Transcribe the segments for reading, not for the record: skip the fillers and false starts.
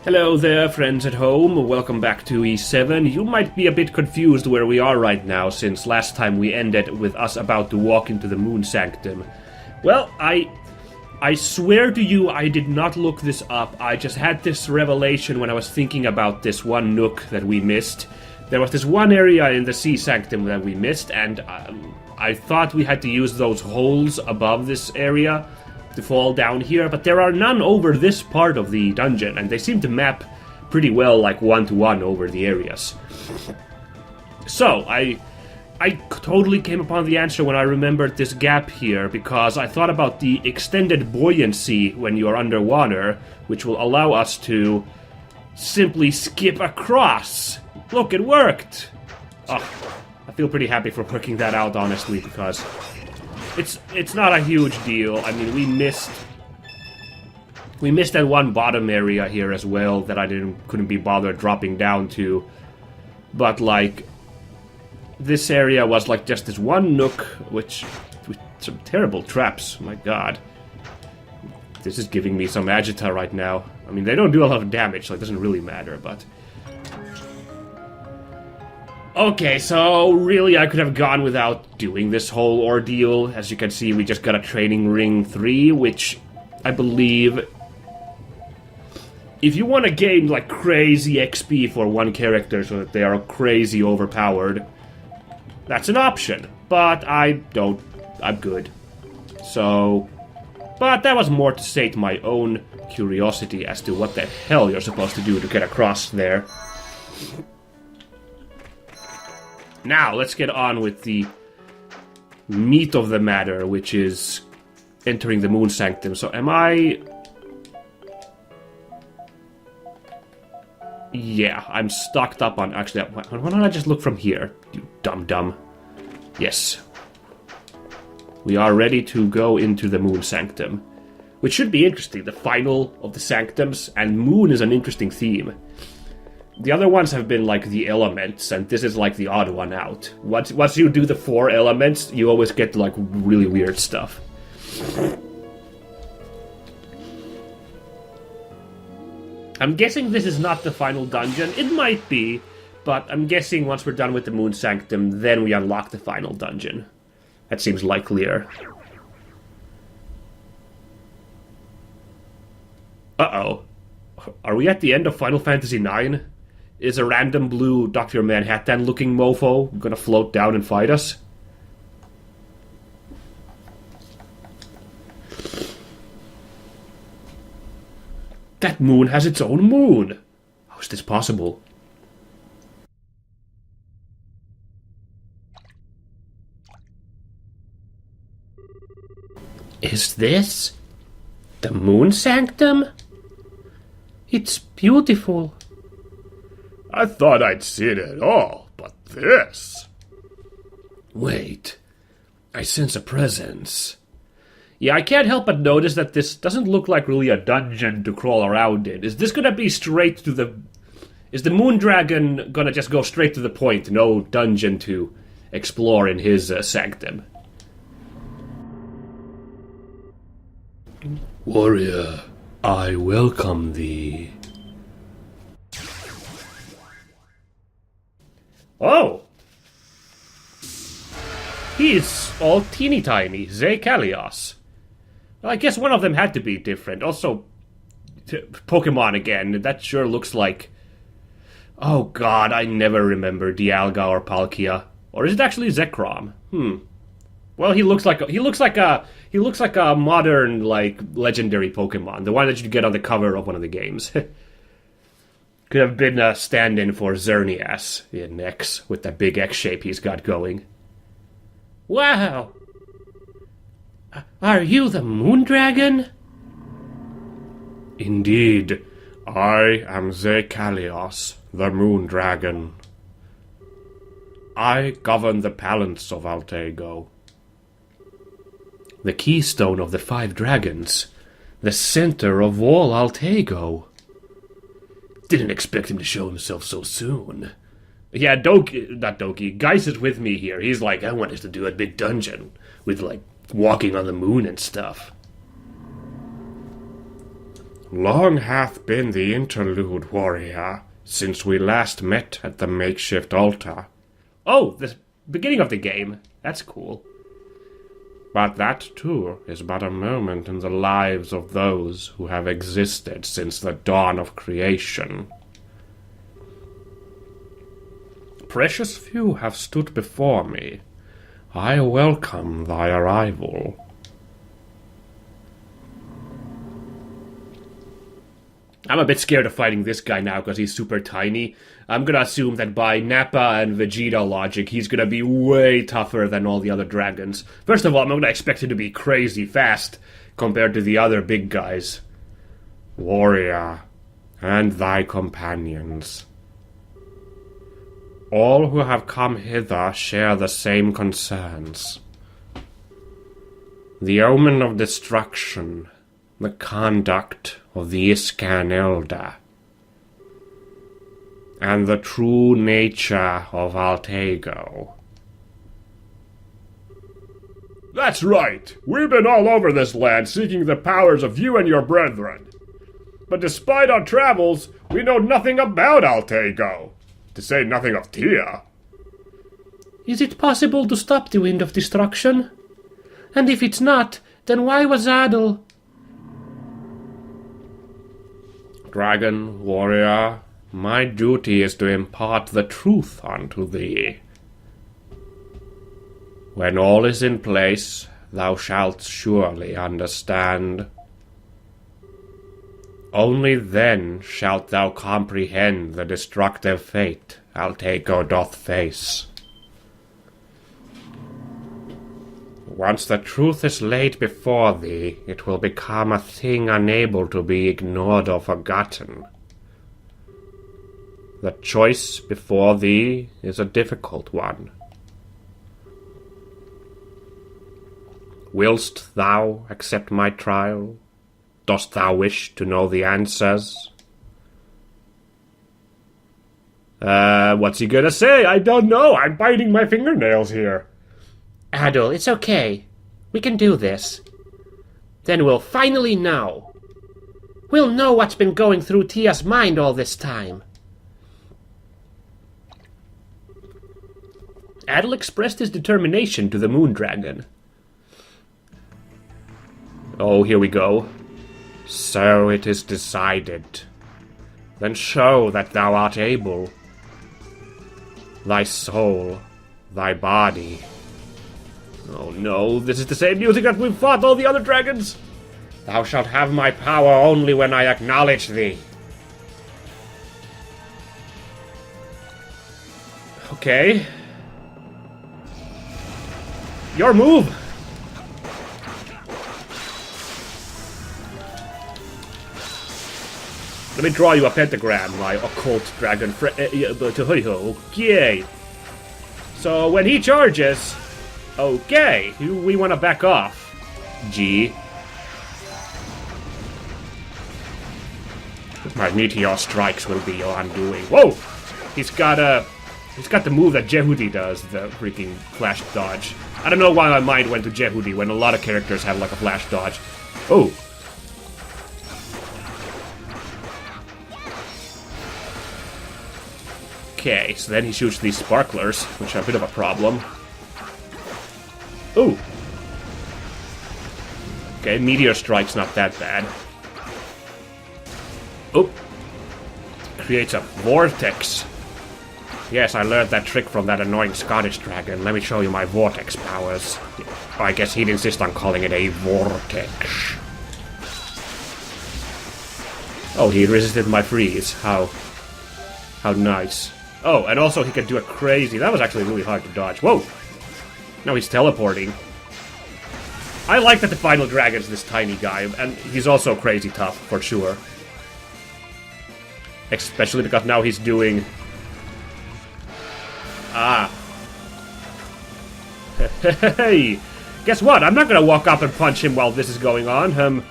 Hello there, friends at home. Welcome back to E7. You might be a bit confused where we are right now, since last time we ended with us about to walk into the Moon Sanctum. Well, I swear to you I did not look this up. I just had this revelation when I was thinking about this one nook that we missed. There was this one area in the Sea Sanctum that we missed, and I thought we had to use those holes above this area to fall down here, but there are none over this part of the dungeon, and they seem to map pretty well like one-to-one over the areas. So, I totally came upon the answer when I remembered this gap here, because I thought about the extended buoyancy when you are underwater, which will allow us to simply skip across. Look, it worked! Oh, I feel pretty happy for working that out, honestly, because it's not a huge deal. I mean, we missed that one bottom area here as well that I couldn't be bothered dropping down to. But like, this area was like just this one nook, with some terrible traps. My God, this is giving me some agita right now. I mean, they don't do a lot of damage, so it doesn't really matter. But okay, so really I could have gone without doing this whole ordeal. As you can see, we just got a Training Ring 3, which I believe, if you want to gain like crazy XP for one character so that they are crazy overpowered, that's an option. But I don't. I'm good. So, but that was more to sate my own curiosity as to what the hell you're supposed to do to get across there. Now, let's get on with the meat of the matter, which is entering the Moon Sanctum. So, am I... Yeah, I'm stocked up on... Actually, why don't I just look from here, you dum-dum? Yes. We are ready to go into the Moon Sanctum, which should be interesting. The final of the Sanctums, and Moon is an interesting theme. The other ones have been like the elements, and this is like the odd one out. Once you do the 4 elements, you always get like really weird stuff. I'm guessing this is not the final dungeon. It might be, but I'm guessing once we're done with the Moon Sanctum, then we unlock the final dungeon. That seems likelier. Uh-oh. Are we at the end of Final Fantasy IX? Is a random blue Dr. Manhattan-looking mofo gonna float down and fight us? That moon has its own moon! How is this possible? Is this the Moon Sanctum? It's beautiful. I thought I'd seen it all, but this... Wait, I sense a presence. Yeah, I can't help but notice that this doesn't look like really a dungeon to crawl around in. Is this gonna be straight to the... Is the Moon Dragon gonna just go straight to the point? No dungeon to explore in his sanctum? Warrior, I welcome thee. Oh! He's all teeny tiny, Ze-Kalios. Well, I guess one of them had to be different. Also, Pokemon again, that sure looks like... Oh god, I never remember Dialga or Palkia. Or is it actually Zekrom? Well, he looks like a modern, like, legendary Pokemon. The one that you get on the cover of one of the games. Could have been a stand-in for Xerneas in X, with that big X shape he's got going. Wow! Are you the Moon Dragon? Indeed, I am Ze-Kalios, the Moon Dragon. I govern the palace of Altago. The keystone of the 5 dragons, the center of all Altago. Didn't expect him to show himself so soon. Yeah, not Doki. Geis is with me here. He's like, I want us to do a big dungeon with, like, walking on the moon and stuff. Long hath been the interlude, warrior, since we last met at the makeshift altar. Oh, the beginning of the game. That's cool. But that, too, is but a moment in the lives of those who have existed since the dawn of creation. Precious few have stood before me. I welcome thy arrival. I'm a bit scared of fighting this guy now because he's super tiny. I'm gonna assume that by Nappa and Vegeta logic, he's gonna be way tougher than all the other dragons. First of all, I'm gonna expect him to be crazy fast compared to the other big guys. Warrior, and thy companions. All who have come hither share the same concerns. The omen of destruction, the conduct of the Iskan Elder, and the true nature of Altago. That's right. We've been all over this land seeking the powers of you and your brethren. But despite our travels, we know nothing about Altago, to say nothing of Tia. Is it possible to stop the wind of destruction? And if it's not, then why was Adel... Dragon, warrior, my duty is to impart the truth unto thee. When all is in place, thou shalt surely understand. Only then shalt thou comprehend the destructive fate Altago doth face. Once the truth is laid before thee, it will become a thing unable to be ignored or forgotten. The choice before thee is a difficult one. Willst thou accept my trial? Dost thou wish to know the answers? What's he gonna say? I don't know. I'm biting my fingernails here. Adel, it's okay. We can do this. Then we'll finally know. We'll know what's been going through Tia's mind all this time. Adel expressed his determination to the Moon Dragon. Oh, here we go. So it is decided. Then show that thou art able. Thy soul, thy body. Oh no, this is the same music that we've fought all the other dragons! Thou shalt have my power only when I acknowledge thee. Okay. Your move! Let me draw you a pentagram, my occult dragon Okay. So when he charges... Okay, we want to back off. G. My meteor strikes will be your undoing. Whoa! He's got the move that Jehudi does, the freaking flash dodge. I don't know why my mind went to Jehudi when a lot of characters have like a flash dodge. Oh! Okay, so then he shoots these sparklers, which are a bit of a problem. Ooh! Okay, meteor strike's not that bad. Oh! Creates a vortex. Yes, I learned that trick from that annoying Scottish dragon. Let me show you my vortex powers. Oh, I guess he'd insist on calling it a vortex. Oh, he resisted my freeze. How nice. Oh, and also he can do a crazy... That was actually really hard to dodge. Whoa! Now he's teleporting. I like that the final dragon's this tiny guy, and he's also crazy tough, for sure. Especially because now he's doing... Ah. Hey! Guess what? I'm not gonna walk up and punch him while this is going on.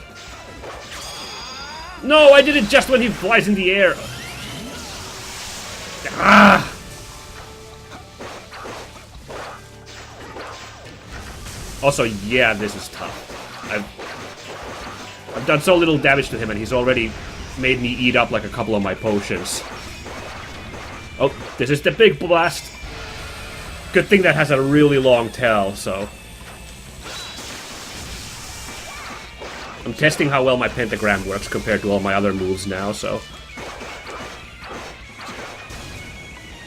No, I did it just when he flies in the air. Ah! Also, yeah, this is tough. I've done so little damage to him and he's already made me eat up like a couple of my potions. Oh, this is the big blast. Good thing that has a really long tail, so... I'm testing how well my pentagram works compared to all my other moves now, so...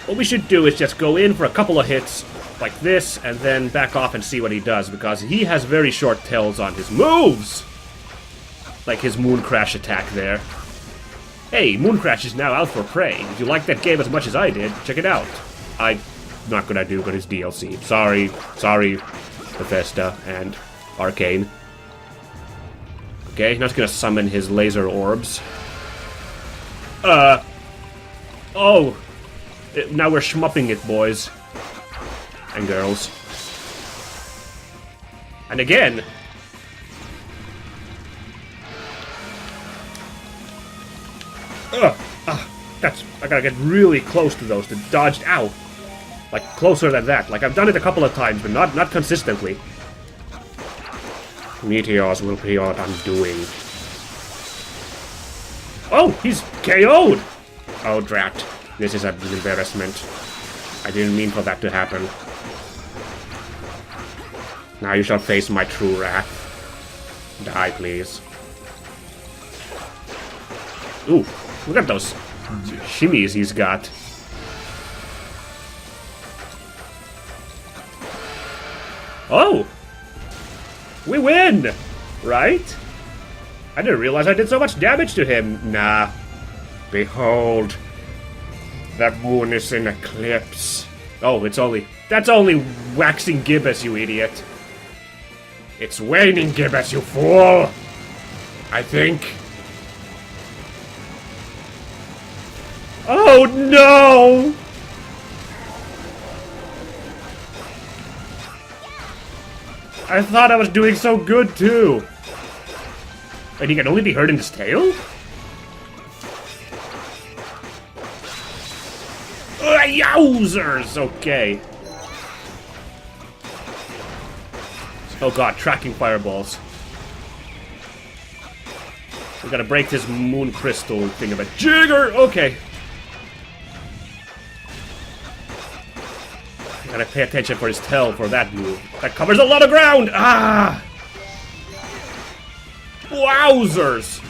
What we should do is just go in for a couple of hits, like this, and then back off and see what he does, because he has very short tails on his moves! Like his Moon Crash attack there. Hey, Moon Crash is now out for prey. If you like that game as much as I did, check it out. I'm not gonna do good as DLC. Sorry, Bethesda and Arcane. Okay, now he's gonna summon his laser orbs. Oh! Now we're shmupping it, boys. And girls. And again! I gotta get really close to those to dodge. Ow! Like, closer than that. Like, I've done it a couple of times, but not consistently. Meteors will be your undoing. Oh, he's KO'd! Oh, drat. This is an embarrassment. I didn't mean for that to happen. Now you shall face my true wrath. Die, please. Ooh, look at those shimmies he's got. Oh! We win! Right? I didn't realize I did so much damage to him. Nah. Behold. The moon is in eclipse. Oh, that's only waxing gibbous, you idiot. It's waning gibbous, you fool! I think. Oh no! I thought I was doing so good too. And he can only be hurt in his tail? Yowzers! Okay. Oh god, tracking fireballs. We gotta break this moon crystal thing of a jigger! Okay. Gotta pay attention for his tail for that move. That covers a lot of ground! Ah! Wowzers!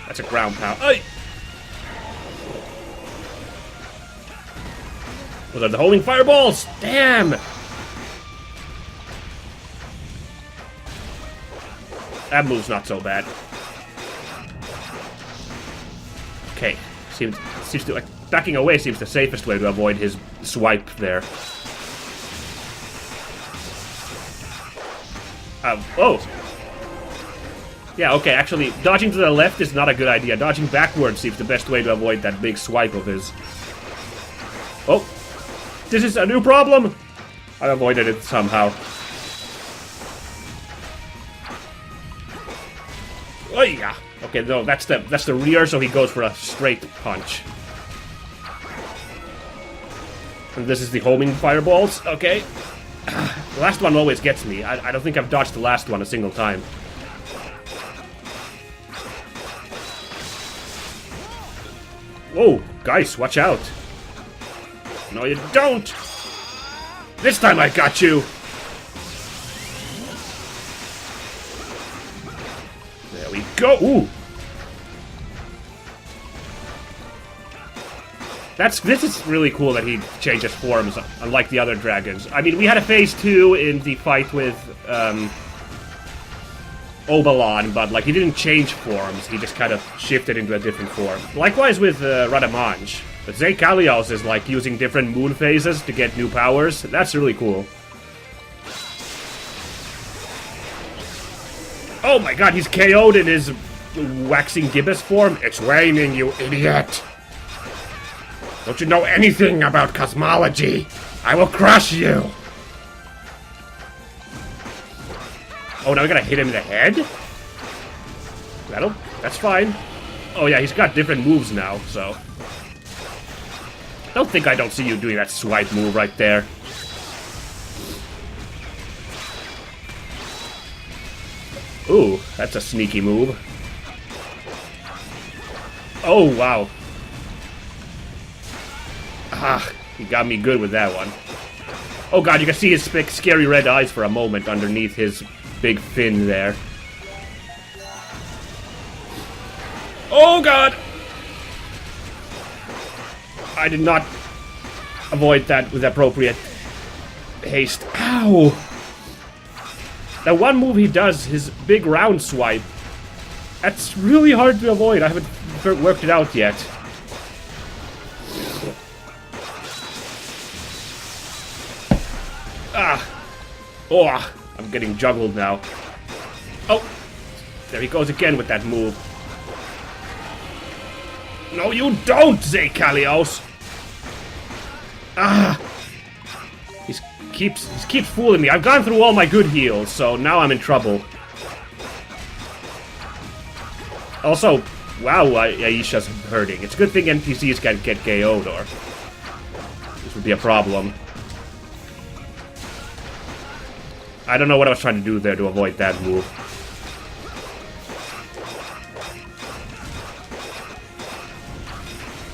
That's a ground pound. Ay! Those are the homing fireballs! Damn! That move's not so bad. Okay. Seems to like backing away seems the safest way to avoid his swipe there. Oh! Yeah, okay, actually, dodging to the left is not a good idea. Dodging backwards seems the best way to avoid that big swipe of his. Oh! This is a new problem! I avoided it somehow. Oh yeah! Okay, no, that's the rear, so he goes for a straight punch. And this is the homing fireballs, okay. The last one always gets me. I don't think I've dodged the last one a single time. Whoa, guys, watch out. No, you don't! This time I got you! There we go! Ooh! This is really cool that he changes forms, unlike the other dragons. I mean, we had a phase 2 in the fight with, Obalon, but, like, he didn't change forms, he just kind of shifted into a different form. Likewise with, Radamanj. But Ze-Kalios is, like, using different moon phases to get new powers. That's really cool. Oh my god, he's KO'd in his waxing gibbous form. It's waning, you idiot! Don't you know anything about cosmology? I will crush you! Oh, now we gotta hit him in the head? That's fine. Oh yeah, he's got different moves now, so... Don't think I don't see you doing that swipe move right there. Ooh, that's a sneaky move. Oh, wow. Ah, he got me good with that one. Oh god, you can see his scary red eyes for a moment underneath his big fin there. Oh god! I did not avoid that with appropriate haste. Ow! That one move he does, his big round swipe, that's really hard to avoid. I haven't worked it out yet. Ah! Oh, I'm getting juggled now. Oh! There he goes again with that move. No, you don't, Ze-Kalios! Ah! He keeps fooling me. I've gone through all my good heals, so now I'm in trouble. Also, wow, Aisha's hurting. It's a good thing NPCs can't get KO'd, or this would be a problem. I don't know what I was trying to do there to avoid that move.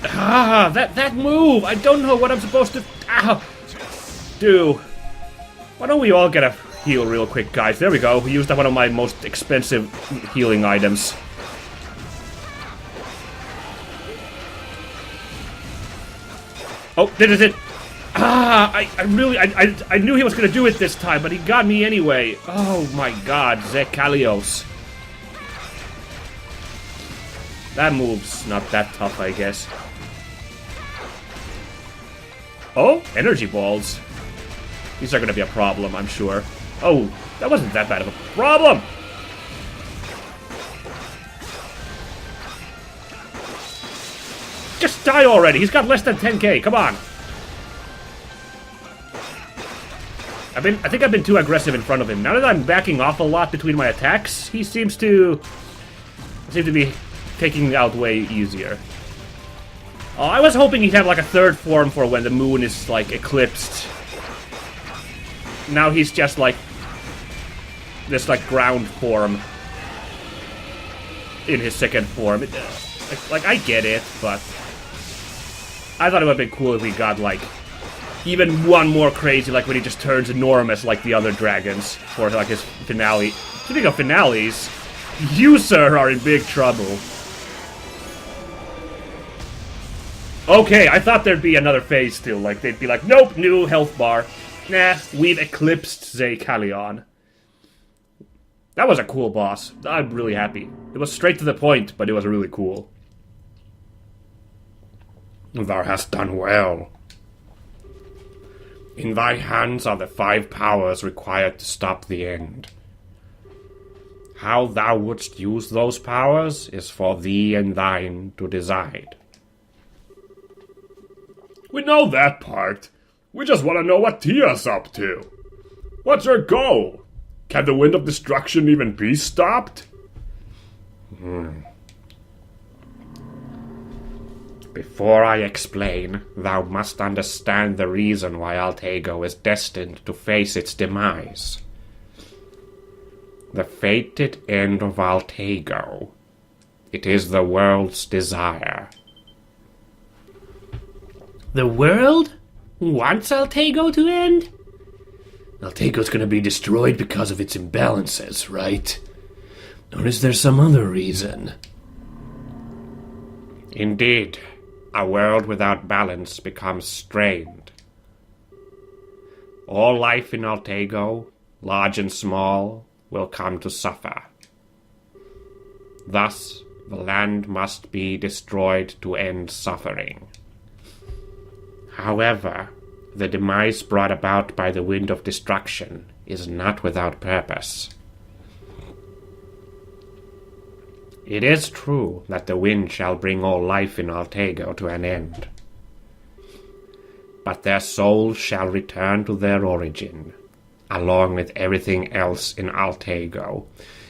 Ah, that move! I don't know what I'm supposed to do. Why don't we all get a heal real quick, guys? There we go. We used up one of my most expensive healing items. Oh, this is it. Ah, I knew he was gonna do it this time, but he got me anyway. Oh my god, Ze-Kalios. That move's not that tough, I guess. Oh, energy balls. These are gonna be a problem, I'm sure. Oh, that wasn't that bad of a problem! Just die already! He's got less than 10k, come on! I think I've been too aggressive in front of him. Now that I'm backing off a lot between my attacks, he seems to be taking out way easier. Oh, I was hoping he'd have like a third form for when the moon is like eclipsed. Now he's just like this like ground form in his second form. Like I get it, but I thought it would have been cool if we got like even one more crazy, like when he just turns enormous like the other dragons for like his finale. Speaking of finales, you sir are in big trouble. Okay, I thought there'd be another phase still, like they'd be like, nope, new health bar. Nah, we've eclipsed Ze-Kalios. That was a cool boss. I'm really happy. It was straight to the point, but it was really cool. Thou hast done well. In thy hands are the 5 powers required to stop the end. How thou wouldst use those powers is for thee and thine to decide. We know that part. We just want to know what Tia's up to. What's her goal? Can the wind of destruction even be stopped? Before I explain, thou must understand the reason why Altago is destined to face its demise. The fated end of Altago. It is the world's desire. The world wants Altago to end? Altago's gonna be destroyed because of its imbalances, right? Or is there some other reason? Indeed, a world without balance becomes strained. All life in Altago, large and small, will come to suffer. Thus, the land must be destroyed to end suffering. However, the demise brought about by the wind of destruction is not without purpose. It is true that the wind shall bring all life in Altago to an end. But their souls shall return to their origin, along with everything else in Altago.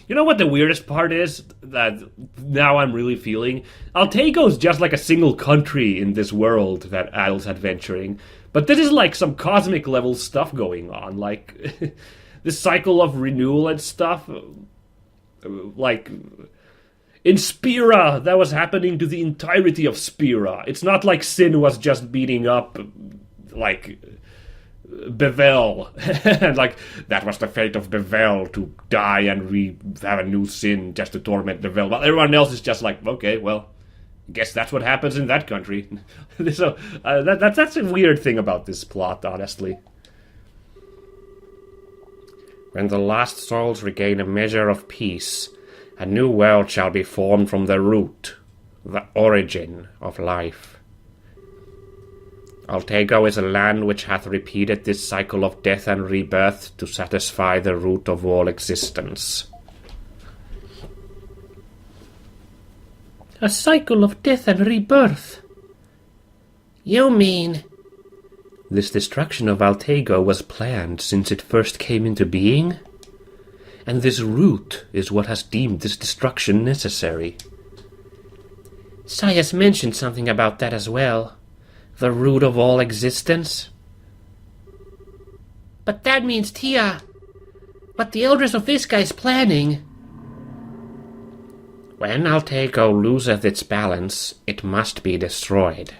You know what the weirdest part is? That now I'm really feeling? Altago's just like a single country in this world that Adle's adventuring. But this is like some cosmic level stuff going on. Like, this cycle of renewal and stuff. like in Spira, that was happening to the entirety of Spira. It's not like Sin was just beating up like Bevel, and like that was the fate of Bevel, to die and have a new sin just to torment Bevel. But everyone else is just like, okay, well, guess that's what happens in that country. So that's a weird thing about this plot, honestly. When the lost souls regain a measure of peace, a new world shall be formed from the root, the origin of life. Altago is a land which hath repeated this cycle of death and rebirth to satisfy the root of all existence. A cycle of death and rebirth? You mean... This destruction of Altago was planned since it first came into being? And this root is what has deemed this destruction necessary. Saya's mentioned something about that as well. The root of all existence. But that means Tia. What the Elders of Iska is planning. When Altago loseth its balance, it must be destroyed.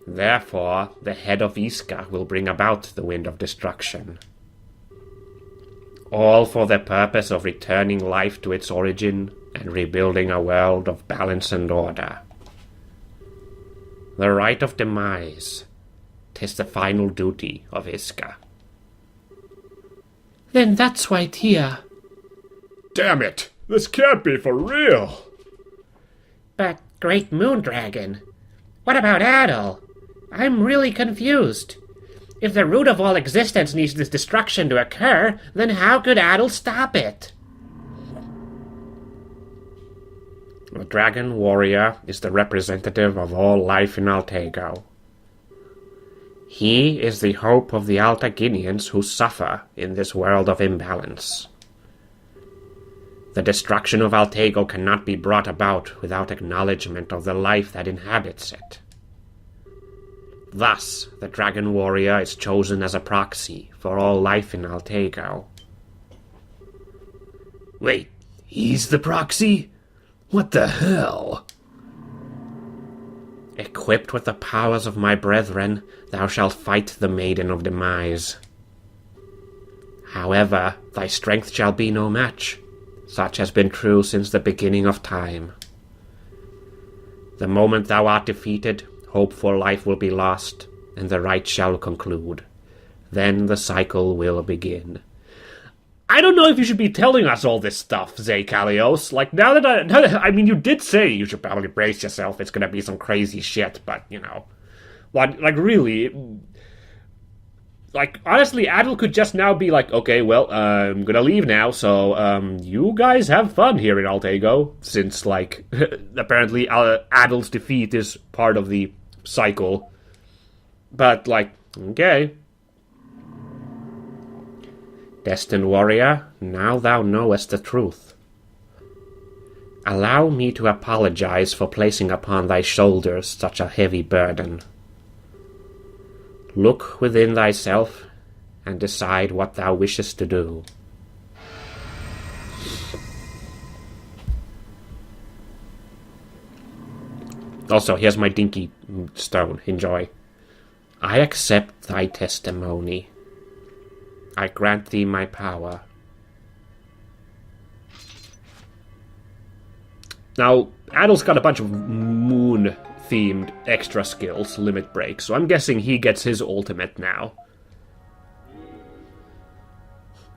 Therefore, the head of Iska will bring about the wind of destruction. All for the purpose of returning life to its origin and rebuilding a world of balance and order. The rite of demise, 'tis the final duty of Iska. Then that's why Tia... Damn it! This can't be for real! But Great Moon Dragon, what about Adel? I'm really confused. If the root of all existence needs this destruction to occur, then how could Adel stop it? The Dragon Warrior is the representative of all life in Altago. He is the hope of the Altaginians who suffer in this world of imbalance. The destruction of Altago cannot be brought about without acknowledgement of the life that inhabits it. Thus, the Dragon Warrior is chosen as a proxy for all life in Altago. Wait, he's the proxy? What the hell? Equipped with the powers of my brethren, thou shalt fight the Maiden of Demise. However, thy strength shall be no match. Such has been true since the beginning of time. The moment thou art defeated, hope for life will be lost, and the rite shall conclude. Then the cycle will begin. I don't know if you should be telling us all this stuff, Ze-Kalios. Like, now that I mean, you did say you should probably brace yourself. It's gonna be some crazy shit, but, you know. Like really... Like, honestly, Adel could just now be like, okay, well, I'm gonna leave now, so, you guys have fun here in Altago, since, like, apparently Adel's defeat is part of the cycle. But, like, okay. Destined warrior, now thou knowest the truth. Allow me to apologize for placing upon thy shoulders such a heavy burden. Look within thyself and decide what thou wishest to do. Also, here's my dinky stone. Enjoy. I accept thy testimony. I grant thee my power. Now, Adel's got a bunch of moon-themed extra skills, limit break, so I'm guessing he gets his ultimate now.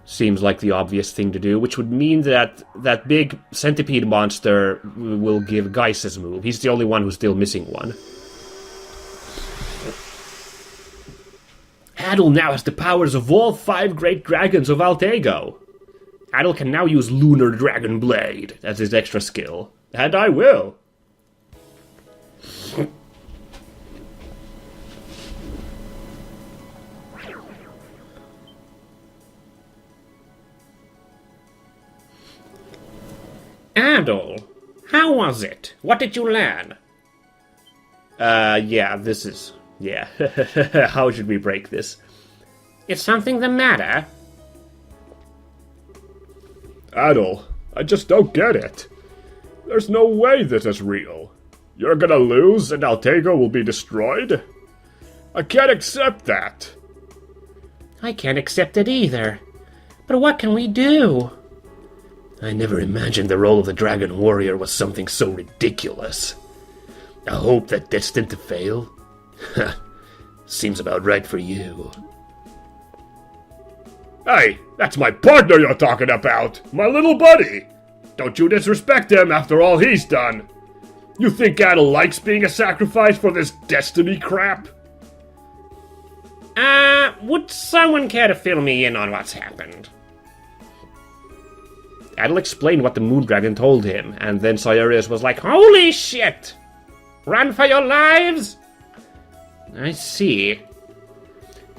Seems like the obvious thing to do, which would mean that that big centipede monster will give Geis his move. He's the only one who's still missing one. Adel now has the powers of all 5 great dragons of Altago. Adel can now use Lunar Dragon Blade as his extra skill. And I will. Adel, how was it? What did you learn? Yeah, this is... Yeah. How should we break this? Is something the matter? Adel, I just don't get it. There's no way this is real. You're gonna lose and Altago will be destroyed? I can't accept that. I can't accept it either. But what can we do? I never imagined the role of the Dragon Warrior was something so ridiculous. A hope that destined to fail? Seems about right for you. Hey, that's my partner you're talking about! My little buddy! Don't you disrespect him after all he's done! You think Adel likes being a sacrifice for this destiny crap? Would someone care to fill me in on what's happened? Adel explained what the Moondragon told him, and then Sayurius was like, Holy shit! Run for your lives? I see.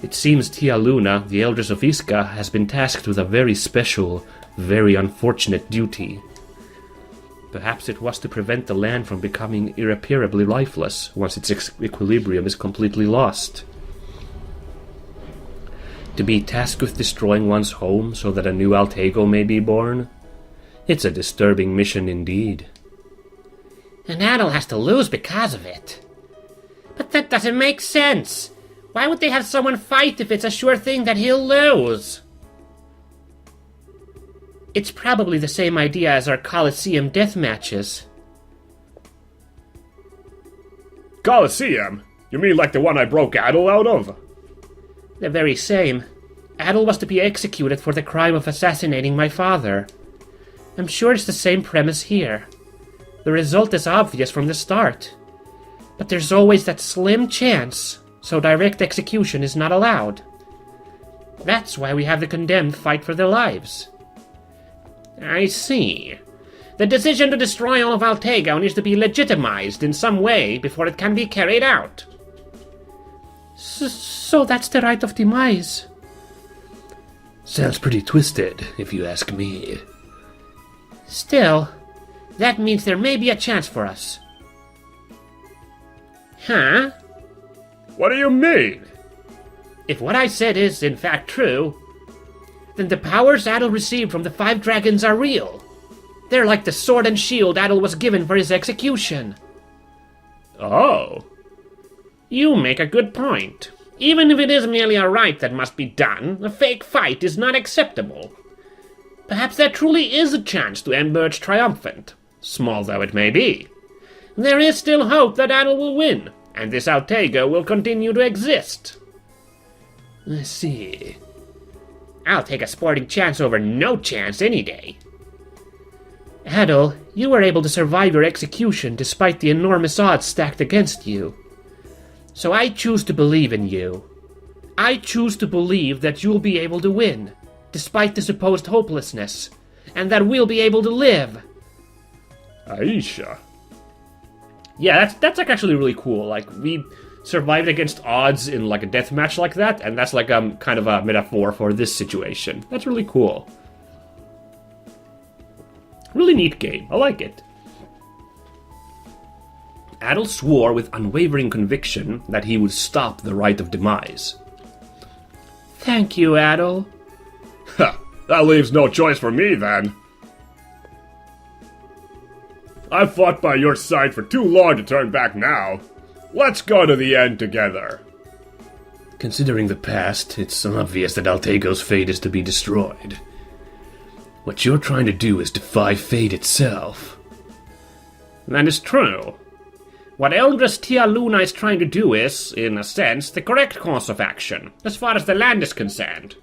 It seems Tia Luna, the Elders of Iska, has been tasked with a very special, very unfortunate duty. Perhaps it was to prevent the land from becoming irreparably lifeless once its equilibrium is completely lost. To be tasked with destroying one's home so that a new Altago may be born? It's a disturbing mission indeed. And Adel has to lose because of it. But that doesn't make sense. Why would they have someone fight if it's a sure thing that he'll lose? It's probably the same idea as our Colosseum death matches. Colosseum? You mean like the one I broke Adel out of? The very same. Adel was to be executed for the crime of assassinating my father. I'm sure it's the same premise here. The result is obvious from the start. But there's always that slim chance, so direct execution is not allowed. That's why we have the condemned fight for their lives. I see. The decision to destroy all of Altago needs to be legitimized in some way before it can be carried out. So that's the right of demise. Sounds pretty twisted, if you ask me. Still, that means there may be a chance for us. Huh? What do you mean? If what I said is, in fact, true, then the powers Adel received from the 5 dragons are real. They're like the sword and shield Adel was given for his execution. Oh. You make a good point. Even if it is merely a rite that must be done, a fake fight is not acceptable. Perhaps there truly is a chance to emerge triumphant, small though it may be. There is still hope that Adel will win, and this Altago will continue to exist. I see. I'll take a sporting chance over no chance any day. Adel, you were able to survive your execution despite the enormous odds stacked against you. So I choose to believe in you. I choose to believe that you'll be able to win, despite the supposed hopelessness, and that we'll be able to live. Aisha. Yeah, that's like actually really cool. Like, we survived against odds in like a death match like that, and that's like kind of a metaphor for this situation. That's really cool. Really neat game. I like it. Adel swore with unwavering conviction that he would stop the rite of demise. Thank you, Adel. Ha! That leaves no choice for me, then. I've fought by your side for too long to turn back now. Let's go to the end together. Considering the past, it's obvious that Altago's fate is to be destroyed. What you're trying to do is defy fate itself. That is true. What Eldress Tia Luna is trying to do is, in a sense, the correct course of action, as far as the land is concerned.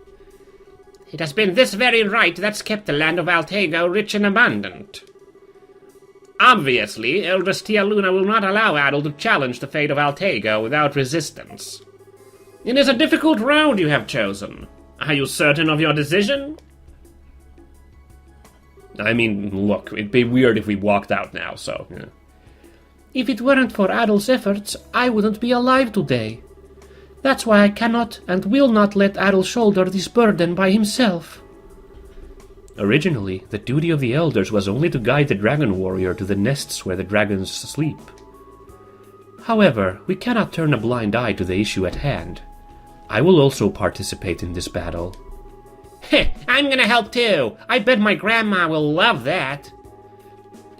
It has been this very right that's kept the land of Altago rich and abundant. Obviously, Eldress Tia Luna will not allow Adel to challenge the fate of Altago without resistance. It is a difficult road you have chosen. Are you certain of your decision? I mean, look, it'd be weird if we walked out now, so... Yeah. If it weren't for Adel's efforts, I wouldn't be alive today. That's why I cannot and will not let Adel shoulder this burden by himself. Originally, the duty of the elders was only to guide the dragon warrior to the nests where the dragons sleep. However, we cannot turn a blind eye to the issue at hand. I will also participate in this battle. Heh, I'm gonna help too. I bet my grandma will love that.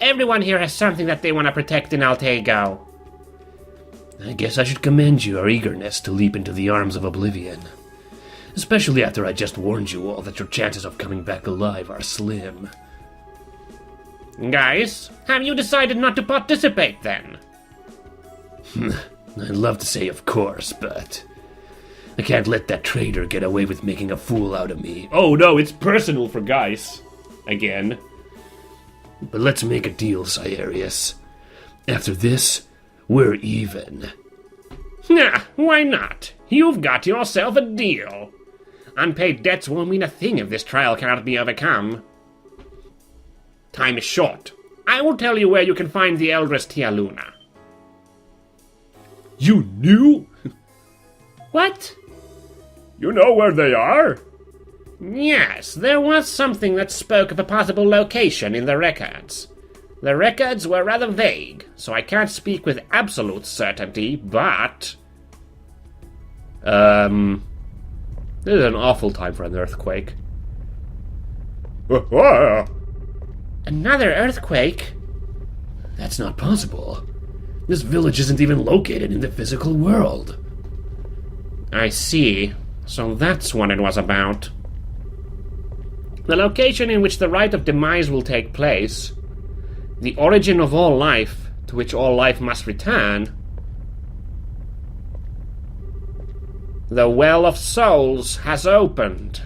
Everyone here has something that they want to protect in Altago. I guess I should commend your eagerness to leap into the arms of oblivion. Especially after I just warned you all that your chances of coming back alive are slim. Guys, have you decided not to participate then? I'd love to say of course, but I can't let that traitor get away with making a fool out of me. Oh no, it's personal for Geis. Again. But let's make a deal, Cyarius. After this, we're even. Nah, why not? You've got yourself a deal. Unpaid debts won't mean a thing if this trial cannot be overcome. Time is short. I will tell you where you can find the Eldress Tia Luna. You knew? What? You know where they are? Yes, there was something that spoke of a possible location in the records. The records were rather vague, so I can't speak with absolute certainty, but... This is an awful time for an earthquake. Another earthquake? That's not possible. This village isn't even located in the physical world. I see. So that's what it was about. The location in which the rite of demise will take place, the origin of all life, to which all life must return, the Well of Souls has opened.